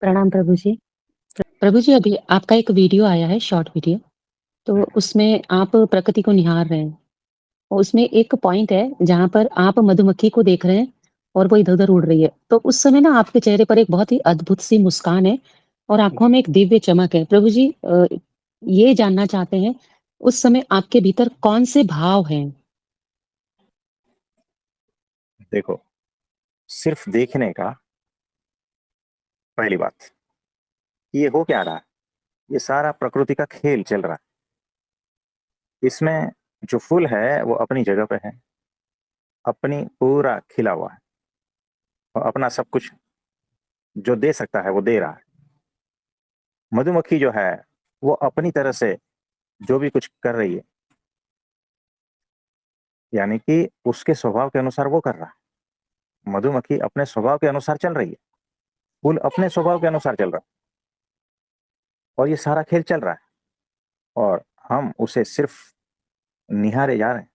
प्रणाम प्रभु जी। प्रभु जी, अभी आपका एक वीडियो आया है, शॉर्ट वीडियो, तो उसमें आप प्रकृति को निहार रहे हैं। और उसमें एक पॉइंट है जहाँ पर आप मधुमक्खी को देख रहे हैं और वो इधर-उधर उड़ रही है। तो उस समय ना आपके चेहरे पर एक बहुत ही अद्भुत सी मुस्कान है और आँखों में एक दिव्य चमक है। प्रभु जी, ये जानना चाहते हैं, उस समय आपके भीतर कौन से भाव हैं? देखो, सिर्फ देखने का पहली बात, ये हो क्या रहा है? ये सारा प्रकृति का खेल चल रहा है। इसमें जो फूल है वो अपनी जगह पे है, अपनी पूरा खिला हुआ है और अपना सब कुछ जो दे सकता है वो दे रहा है। मधुमक्खी जो है वो अपनी तरह से जो भी कुछ कर रही है, यानी कि उसके स्वभाव के अनुसार वो कर रहा है। मधुमक्खी अपने स्वभाव के अनुसार चल रही है, फूल अपने स्वभाव के अनुसार चल रहा है, और ये सारा खेल चल रहा है और हम उसे सिर्फ निहारे जा रहे हैं।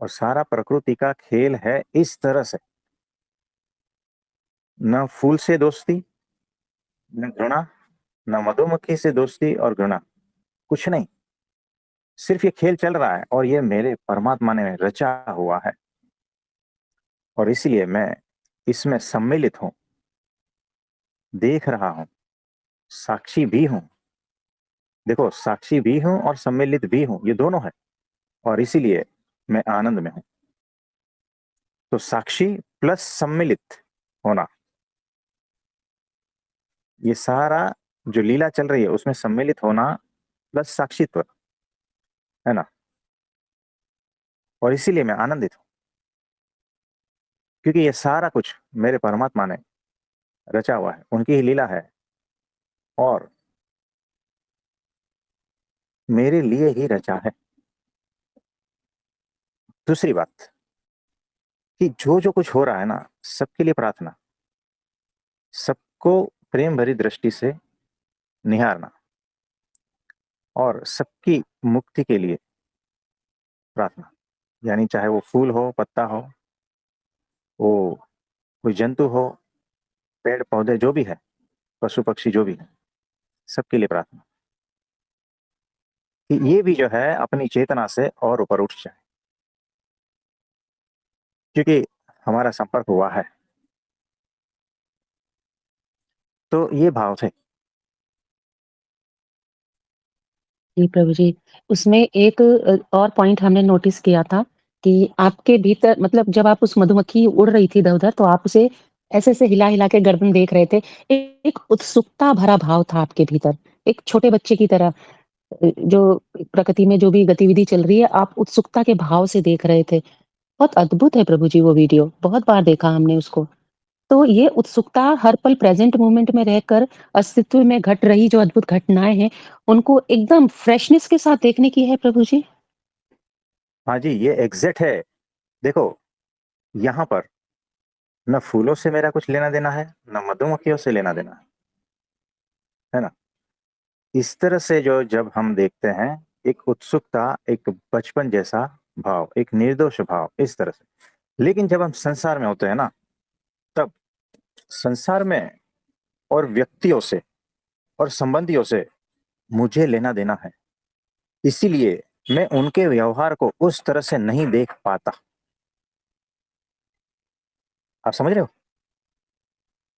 और सारा प्रकृति का खेल है इस तरह से, न फूल से दोस्ती, न घृणा, न मधुमक्खी से दोस्ती और घृणा, कुछ नहीं। सिर्फ ये खेल चल रहा है और ये मेरे परमात्मा ने रचा हुआ है, और इसलिए मैं इसमें सम्मिलित हूं, देख रहा हूं, साक्षी भी हूं। देखो, साक्षी भी हूं और सम्मिलित भी हूं, ये दोनों है, और इसीलिए मैं आनंद में हूं। तो साक्षी प्लस सम्मिलित होना, ये सारा जो लीला चल रही है उसमें सम्मिलित होना प्लस साक्षित्व, है ना। और इसीलिए मैं आनंदित हूं, क्योंकि ये सारा कुछ मेरे परमात्मा ने रचा हुआ है, उनकी ही लीला है, और मेरे लिए ही रचा है। दूसरी बात कि जो जो कुछ हो रहा है ना, सबके लिए प्रार्थना, सबको प्रेम भरी दृष्टि से निहारना, और सबकी मुक्ति के लिए प्रार्थना। यानी चाहे वो फूल हो, पत्ता हो, वो कोई जंतु हो, पेड़ पौधे जो भी है, पशु पक्षी जो भी है, सबके लिए प्रार्थना कि ये भी जो है अपनी चेतना से और ऊपर उठ जाए, क्योंकि हमारा संपर्क हुआ है। तो ये भाव थे। जी, प्रभु जी। उसमें एक और पॉइंट हमने नोटिस किया था कि आपके भीतर मतलब जब आप उस मधुमक्खी उड़ रही थी इधर-उधर तो आप उसे ऐसे-ऐसे हिला-हिला के गर्दन देख रहे थे। एक उत्सुकता भरा भाव था आपके भीतर। एक छोटे बच्चे की तरह जो प्रकृति में जो भी गतिविधि चल रही है, आप उत्सुकता के भाव से देख रहे थे। बहुत अद्भुत है प्रभु जी वो वीडियो, बहुत बार देखा हमने उसको। तो ये उत्सुकता हर पल प्रेज़ेंट मोमेंट में रहकर अस्तित्व में घट रही जो अद्भुत घटनाएँ हैं, उनको एकदम फ्रेशनेस के साथ देखने की है प्रभु जी। हाँ जी, ये एग्जैक्ट है। देखो, यहाँ पर न फूलों से मेरा कुछ लेना देना है, न मधुमक्खियों से लेना देना है ना। इस तरह से जो जब हम देखते हैं, एक उत्सुकता, एक बचपन जैसा भाव, एक निर्दोष भाव, इस तरह से। लेकिन जब हम संसार में होते हैं ना, तब संसार में और व्यक्तियों से और संबंधियों से मुझे लेना देना है, इसीलिए मैं उनके व्यवहार को उस तरह से नहीं देख पाता। आप समझ रहे हो?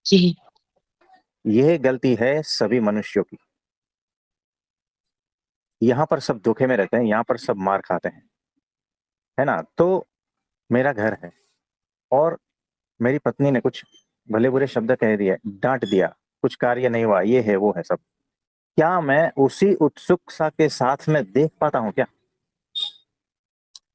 जी, यह गलती है सभी मनुष्यों की। यहाँ पर सब धोखे में रहते हैं, यहाँ पर सब मार खाते हैं, है ना। तो मेरा घर है और मेरी पत्नी ने कुछ भले बुरे शब्द कह दिए, डांट दिया, कुछ कार्य नहीं हुआ, ये है वो है सब, क्या मैं उसी उत्सुकता के साथ में देख पाता हूँ क्या?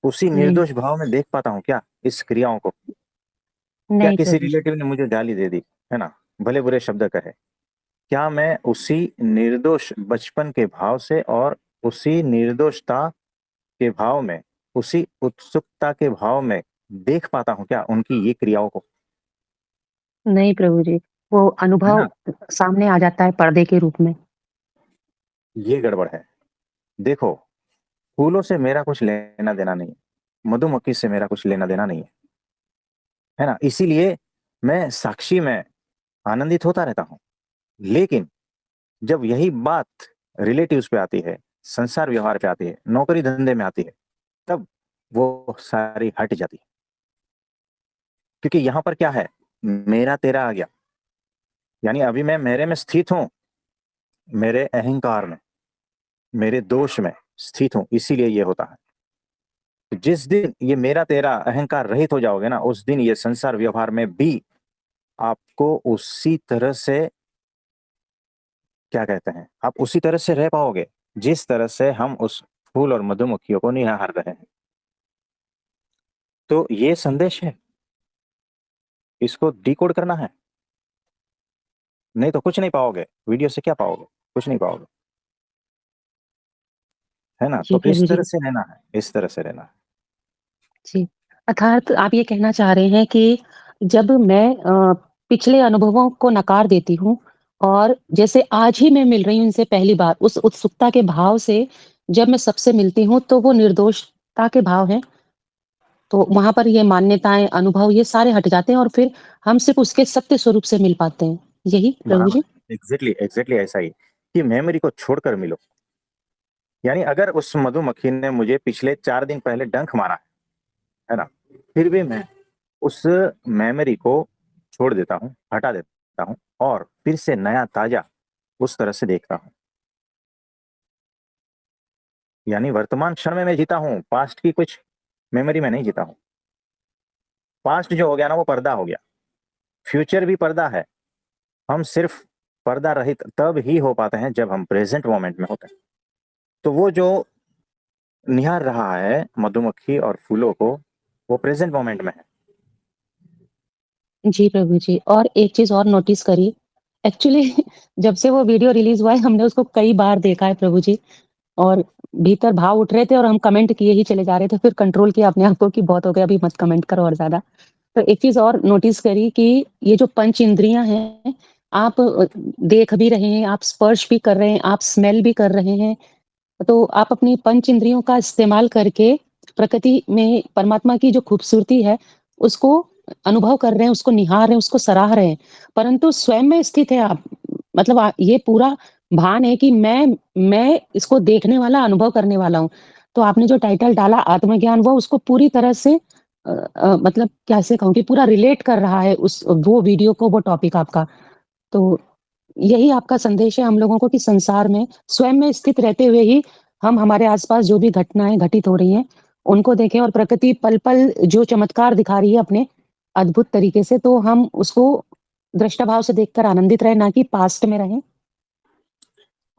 उसी नहीं, निर्दोष भाव में देख पाता हूँ क्या इस क्रियाओं को? क्या नहीं किसी प्रभु जी। रिलेटिव ने मुझे गाली दे दी, है ना, भले बुरे शब्द कहे, क्या मैं उसी निर्दोष बचपन के भाव से और उसी निर्दोषता के भाव में, उसी उत्सुकता के भाव में देख पाता हूँ क्या उनकी ये क्रियाओं को? नहीं प्रभु जी, वो है अनुभव ना। सामने आ जाता है पर्दे के रूप में। ये गड़बड़ है। देखो, फूलों से मेरा कुछ लेना देना नहीं है, मधुमक्खी से मेरा कुछ लेना देना नहीं है, है ना। इसीलिए मैं साक्षी में आनंदित होता रहता हूँ, लेकिन जब यही बात रिलेटिव्स पे आती है, संसार व्यवहार पे आती है, नौकरी धंधे में आती है, तब वो सारी हट जाती है। क्योंकि यहां पर क्या है, मेरा तेरा आ गया। यानी अभी मैं मेरे में स्थित हूं, मेरे अहंकार में, मेरे दोष में स्थित हूं, इसीलिए ये होता है। तो जिस दिन ये मेरा तेरा अहंकार रहित हो जाओगे ना, उस दिन ये संसार व्यवहार में भी आपको उसी तरह से, क्या कहते हैं, आप उसी तरह से रह पाओगे जिस तरह से हम उस फूल और मधुमक्खियों को निहार रहे हैं। तो ये संदेश है, इसको डिकोड करना है। नहीं तो कुछ नहीं पाओगे, वीडियो से क्या पाओगे, कुछ नहीं पाओगे। है ना? जी तो इस प्रभु जी। तरह से रहना है, इस तरह से रहना है। जी। अर्थात आप ये कहना चाह रहे हैं कि जब मैं पिछले अनुभवों को नकार देती हूँ और जैसे आज ही मैं मिल रही हूँ इनसे पहली बार, उस उत्सुकता के भाव से जब मैं सबसे मिलती हूँ, तो वो निर्दोषता के भाव हैं। तो वहाँ पर ये मान्यताएँ, अनुभव ये सारे हट जाते हैं और फिर हम सिर्फ़ उसके सत्य स्वरूप से मिल पाते हैं। यही प्रभु बराबर, जी? एग्जैक्टली एग्जैक्टली ऐसा ही, कि मेमोरी को छोड़कर मिलो। यानी अगर उस मधुमक्खी ने मुझे पिछले 4 दिन पहले डंक मारा है ना, फिर भी मैं उस मेमोरी को छोड़ देता हूँ, हटा देता हूँ, और फिर से नया ताजा उस तरह से देखता हूँ। यानी वर्तमान क्षण में मैं जीता हूँ, पास्ट की कुछ मेमोरी में नहीं जीता हूँ। पास्ट जो हो गया ना, वो पर्दा हो गया। फ्यूचर भी पर्दा है। हम सिर्फ पर्दा रहित तब ही हो पाते हैं जब हम प्रेजेंट मोमेंट में होते हैं। तो वो जो निहार रहा है मधुमक्खी और फूलों को, वो प्रेजेंट मोमेंट में है। जी, प्रभु जी। और एक चीज़ और नोटिस करी, एक्चुअली जब से वो वीडियो रिलीज़ हुआ है, हमने उसको कई बार देखा है प्रभु जी। और भीतर भाव उठ रहे थे और हम कमेंट किए ही चले जा रहे थे, फिर कंट्रोल किया अपने आप को कि बहुत हो गया, अभी मत कमेंट करो और ज़्यादा। तो एक चीज़ और नोटिस करी कि ये जो पंच इंद्रियाँ हैं, आप देख भी रहे हैं, आप स्पर्श भी कर रहे हैं, आप स्मेल भी कर रहे हैं, तो आप अपनी पंच इंद्रियों का इस्तेमाल करके प्रकृति में परमात्मा की जो खूबसूरती है, उसको अनुभव कर रहे हैं, उसको निहार रहे हैं, उसको सराह रहे हैं। परंतु स्वयं में स्थित है आप। मतलब ये पूरा भान है कि मैं इसको देखने वाला, अनुभव करने वाला हूँ। तो आपने जो टाइटल डाला आत्मज्ञान, वो उसको पूरी तरह से मतलब कैसे कहूँ कि पूरा रिलेट कर रहा है उस वो वीडियो को, वो टॉपिक आपका। तो यही आपका संदेश है हम लोगों को कि संसार में स्वयं में स्थित रहते हुए ही हम हमारे आस-पास जो भी घटनाएँ घटित हो रही हैं, उनको देखें और प्रकृति पल-पल जो चमत्कार दिखा रही है अपने अद्भुत तरीके से, तो हम उसको दृष्टा भाव से देखकर आनंदित रहें, ना कि पास्ट में रहें।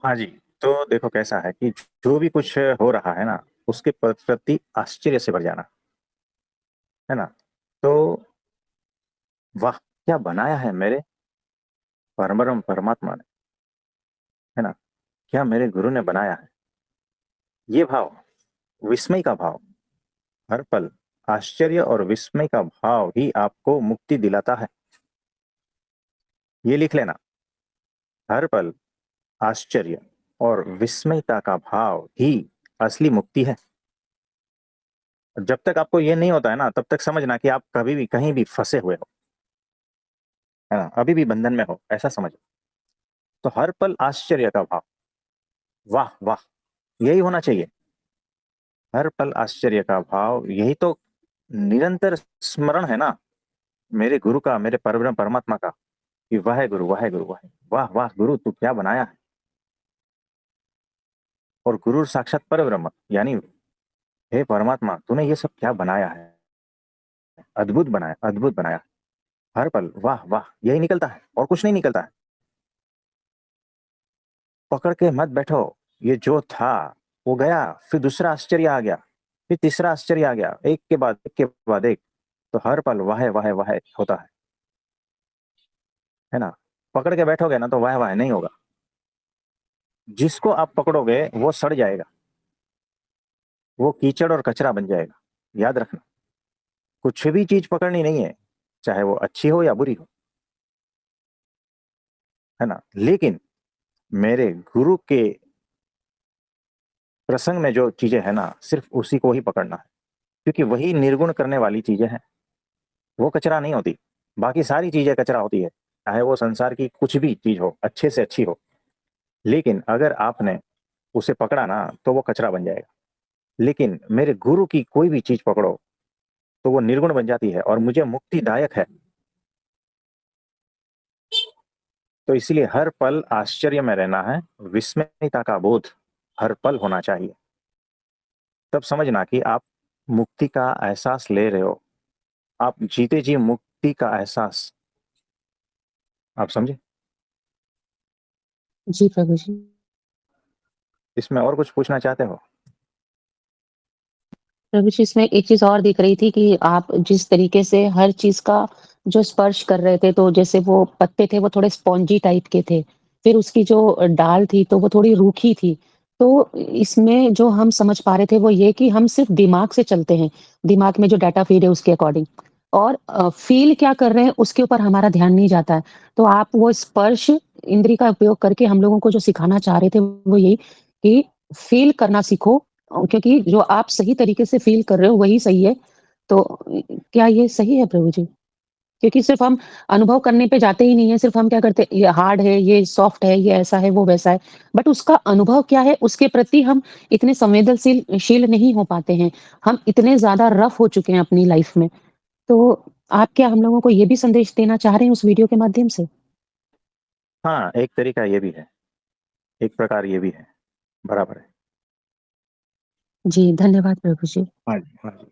हाँ जी। तो देखो कैसा है कि जो भी कुछ हो रहा है ना, उसके प्रति आश्चर्य से भर जाना। है ना? तो वाह, क्या बनाया है मेरे परमरम परमात्मा ने। है ना? क्या मेरे गुरु ने बनाया है। ये भाव, विस्मय का भाव, हर पल आश्चर्य और विस्मय का भाव ही आपको मुक्ति दिलाता है। ये लिख लेना, हर पल आश्चर्य और विस्मयता का भाव ही असली मुक्ति है। जब तक आपको ये नहीं होता है ना, तब तक समझना कि आप कभी भी कहीं भी फंसे हुए हो। है ना? अभी भी बंधन में हो, ऐसा समझो। तो हर पल आश्चर्य का भाव, वाह वाह, यही होना चाहिए। हर पल आश्चर्य का भाव, यही तो निरंतर स्मरण है ना, मेरे गुरु का, मेरे परब्रह्म परमात्मा का, कि वाह गुरु, वाह गुरु, वाह वाह वाह गुरु, तू क्या बनाया है। और गुरु साक्षात परब्रह्म, यानी हे परमात्मा, तूने ये सब क्या बनाया है। अद्भुत बनाया, अद्भुत बनाया। हर पल वाह वाह, यही निकलता है और कुछ नहीं निकलता है। पकड़ के मत बैठो। ये जो था वो गया, फिर दूसरा आश्चर्य आ गया, फिर तीसरा आश्चर्य आ गया, एक के बाद एक के बाद एक। तो हर पल वाह वाह वाह होता है ना? पकड़ के बैठोगे ना, तो वाह वाह नहीं होगा। जिसको आप पकड़ोगे वो सड़ जाएगा, वो कीचड़ और कचरा बन जाएगा। याद रखना, कुछ भी चीज पकड़नी नहीं है, चाहे वो अच्छी हो या बुरी हो। है ना? लेकिन मेरे गुरु के प्रसंग में जो चीजें है ना, सिर्फ उसी को ही पकड़ना है, क्योंकि वही निर्गुण करने वाली चीजें हैं। वो कचरा नहीं होती, बाकी सारी चीजें कचरा होती है। चाहे वो संसार की कुछ भी चीज हो, अच्छे से अच्छी हो, लेकिन अगर आपने उसे पकड़ा ना तो वो कचरा बन जाएगा। लेकिन मेरे गुरु की कोई भी चीज पकड़ो तो वो निर्गुण बन जाती है और मुझे मुक्तिदायक है। तो इसलिए हर पल आश्चर्य में रहना है, विस्मयता का बोध हर पल होना चाहिए। तब समझना कि आप मुक्ति का एहसास ले रहे हो, आप जीते जी मुक्ति का एहसास। आप समझे? जी प्रभु जी। इसमें और कुछ पूछना चाहते हो? प्रभु जी, इसमें एक चीज़ और दिख रही थी कि आप जिस तरीके से हर चीज़ का जो स्पर्श कर रहे थे, तो जैसे वो पत्ते थे, वो थोड़े स्पॉन्जी टाइप के थे। फिर उसकी जो डाल थी, तो वो थोड़ी रूखी थी। तो इसमें जो हम समझ पा रहे थे, वो ये कि हम सिर्फ़ दिमाग से चलते हैं, दिमाग में जो डाटा फ़ीड है, उसके अकॉर्डिंग। और फ़ील क्या कर रहे हैं, उसके ऊपर हमारा ध्यान नहीं जाता है। तो आप वो स्पर्श इंद्री का उपयोग करके हम लोगों को जो सिखाना चाह रहे थे, वो यही कि फ़ील करना सीखो, क्योंकि जो आप सही तरीके से फ़ील कर रहे हो वही सही है। तो क्या ये सही है प्रभु जी? क्योंकि सिर्फ़ हम अनुभव करने पे जाते ही नहीं हैं, सिर्फ़ हम क्या करते हैं, ये हार्ड है, ये सॉफ्ट है, ये ऐसा है, वो वैसा है। बट उसका अनुभव क्या है, उसके प्रति हम इतने संवेदनशील शील नहीं हो पाते हैं। हम इतने ज़्यादा रफ़ हो चुके हैं अपनी लाइफ़ में। तो आप क्या हम लोगों को ये भी संदेश देना चाह रहे हैं उस वीडियो के माध्यम से? हाँ, एक तरीका ये भी है, एक प्रकार ये भी है, बराबर है। जी, धन्यवाद प्रभु जी। हाँ जी, हाँ जी।